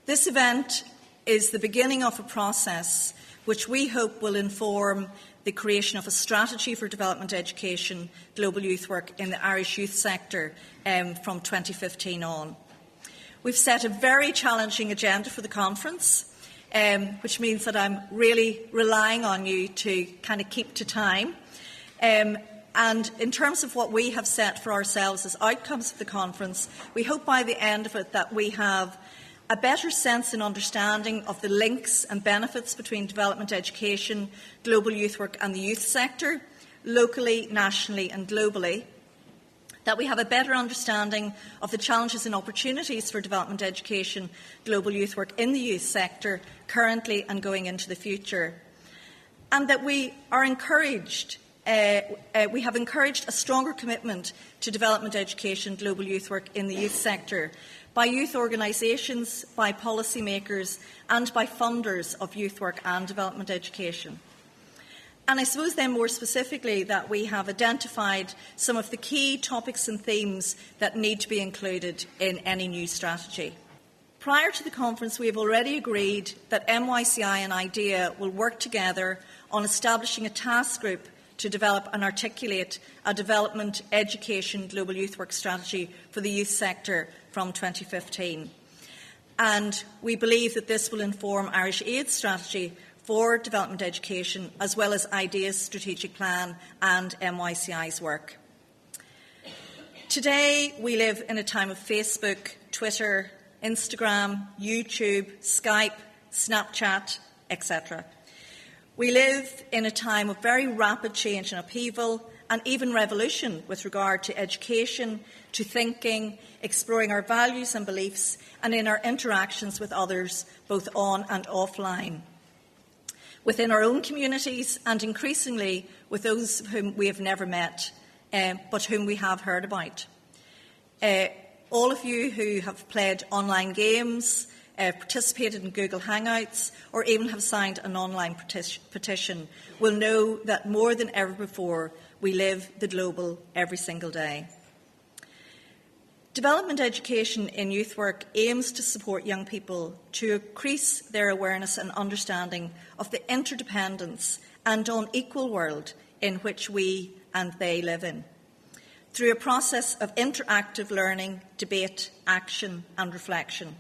This event is the beginning of a process which we hope will inform the creation of a strategy for development education, global youth work in the Irish youth sector from 2015 on. We've set a very challenging agenda for the conference, which means that I'm really relying on you to kind of keep to time. And in terms of what we have set for ourselves as outcomes of the conference, we hope by the end of it that we have a better sense and understanding of the links and benefits between development education, global youth work and the youth sector, locally, nationally and globally. That we have a better understanding of the challenges and opportunities for development education, global youth work in the youth sector, currently and going into the future. And that we are encouraged, we have encouraged a stronger commitment to development education, global youth work in the youth sector by youth organisations, by policymakers and by funders of youth work and development education. And I suppose then more specifically that we have identified some of the key topics and themes that need to be included in any new strategy. Prior to the conference, we have already agreed that MYCI and IDEA will work together on establishing a task group to develop and articulate a development, education, global youth work strategy for the youth sector from 2015. And we believe that this will inform Irish Aid's strategy for development education, as well as IDEA's strategic plan and MYCI's work. Today, we live in a time of Facebook, Twitter, Instagram, YouTube, Skype, Snapchat, etc. We live in a time of very rapid change and upheaval, and even revolution with regard to education, to thinking, exploring our values and beliefs, and in our interactions with others, both on and offline. Within our own communities and increasingly with those whom we have never met, but whom we have heard about. All of you who have played online games, participated in Google Hangouts, or even have signed an online petition will know that more than ever before, we live the global every single day. Development education in youth work aims to support young people to increase their awareness and understanding of the interdependence and unequal world in which we and they live in, through a process of interactive learning, debate, action and reflection.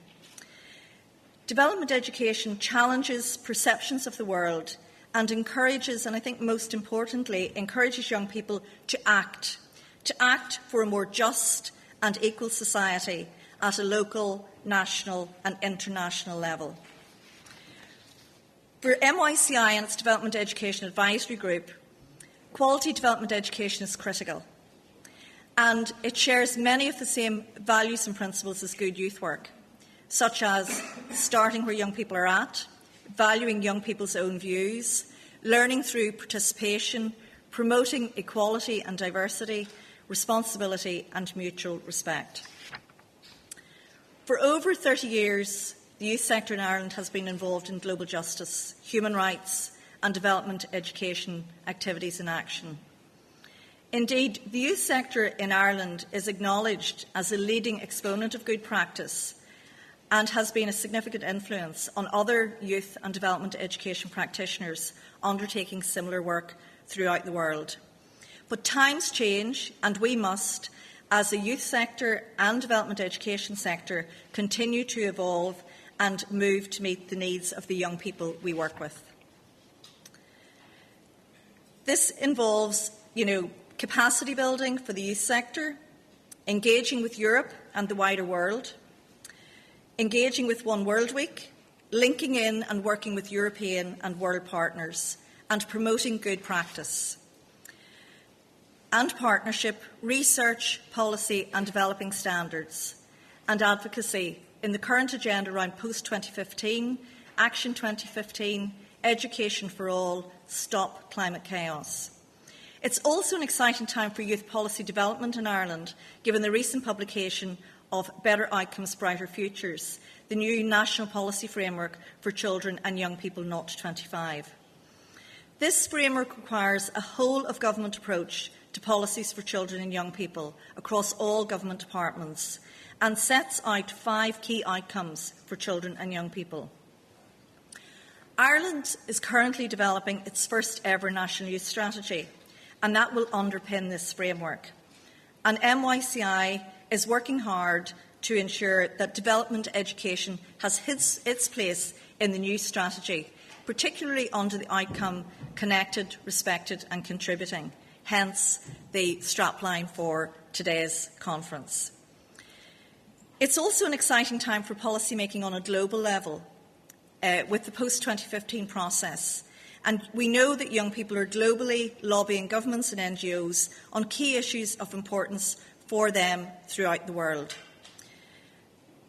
Development education challenges perceptions of the world and encourages, and I think most importantly, encourages young people to act for a more just and equal society at a local, national and international level. For MYCI and its Development Education Advisory Group, quality development education is critical, and it shares many of the same values and principles as good youth work, such as starting where young people are at, valuing young people's own views, learning through participation, promoting equality and diversity, responsibility and mutual respect. For over 30 years, the youth sector in Ireland has been involved in global justice, human rights and development education activities and action. Indeed, the youth sector in Ireland is acknowledged as a leading exponent of good practice and has been a significant influence on other youth and development education practitioners undertaking similar work throughout the world. But times change, and we must, as a youth sector and development education sector, continue to evolve and move to meet the needs of the young people we work with. This involves, capacity building for the youth sector, engaging with Europe and the wider world, engaging with One World Week, linking in and working with European and world partners, and promoting good practice. And partnership, research, policy and developing standards, and advocacy in the current agenda around post-2015, Action 2015, Education for All, Stop Climate Chaos. It's also an exciting time for youth policy development in Ireland, given the recent publication of Better Outcomes, Brighter Futures, the new national policy framework for children and young people not to 25. This framework requires a whole-of-government approach to policies for children and young people across all government departments, and sets out 5 key outcomes for children and young people. Ireland is currently developing its first ever National Youth Strategy, and that will underpin this framework. And NYCI is working hard to ensure that development education has its place in the new strategy, particularly under the outcome connected, respected and contributing, hence the strapline for today's conference. It's also an exciting time for policymaking on a global level with the post-2015 process. And we know that young people are globally lobbying governments and NGOs on key issues of importance for them throughout the world.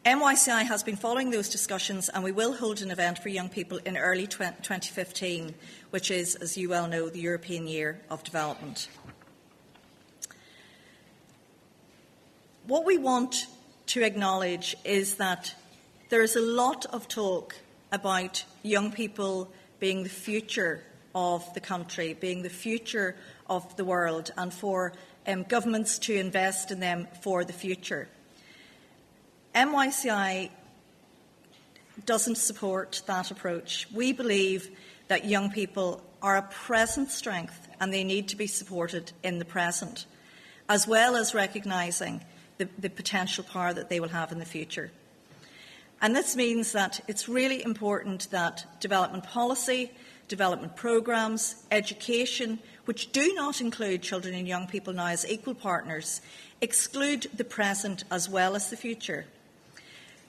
NYCI has been following those discussions, and we will hold an event for young people in early 2015, which is, as you well know, the European Year of Development. What we want to acknowledge is that there is a lot of talk about young people being the future of the country, being the future of the world, and for governments to invest in them for the future. NYCI doesn't support that approach. We believe that young people are a present strength and they need to be supported in the present, as well as recognising the potential power that they will have in the future. And this means that it's really important that development policy, development programmes, education, which do not include children and young people now as equal partners, exclude the present as well as the future.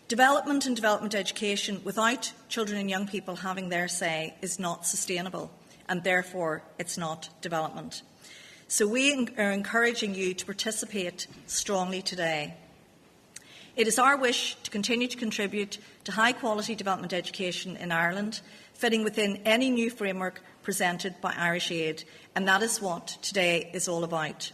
Development and development education without children and young people having their say is not sustainable, and therefore it's not development. So we are encouraging you to participate strongly today. It is our wish to continue to contribute to high-quality development education in Ireland, fitting within any new framework presented by Irish Aid, and that is what today is all about.